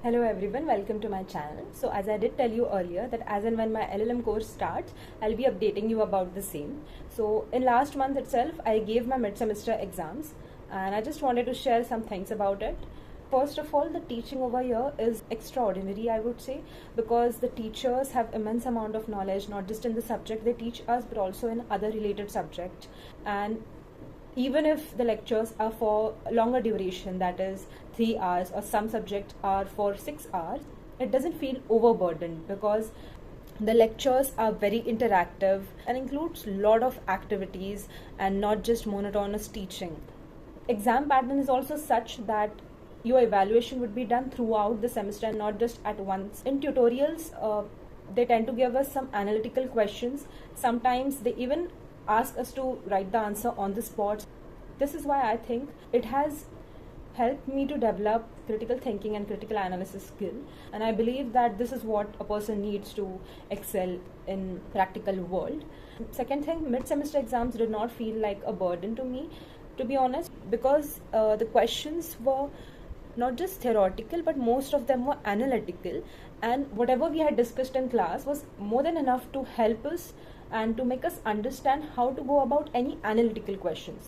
Hello everyone, welcome to my channel. So as I did tell you earlier that as and when my LLM course starts, I'll be updating you about the same. So in last month itself, I gave my mid-semester exams and I just wanted to share some things about it. First of all, the teaching over here is extraordinary, I would say, because the teachers have immense amount of knowledge, not just in the subject they teach us, but also in other related subjects. And even if the lectures are for longer duration, that is 3 hours, or some subjects are for 6 hours, it doesn't feel overburdened because the lectures are very interactive and includes a lot of activities and not just monotonous teaching. Exam pattern is also such that your evaluation would be done throughout the semester and not just at once. In tutorials, they tend to give us some analytical questions. Sometimes they even ask us to write the answer on the spot. This is why I think it has helped me to develop critical thinking and critical analysis skill, and I believe that this is what a person needs to excel in practical world. Second thing, mid-semester exams did not feel like a burden to me, to be honest, because the questions were not just theoretical, but most of them were analytical, and whatever we had discussed in class was more than enough to help us and to make us understand how to go about any analytical questions.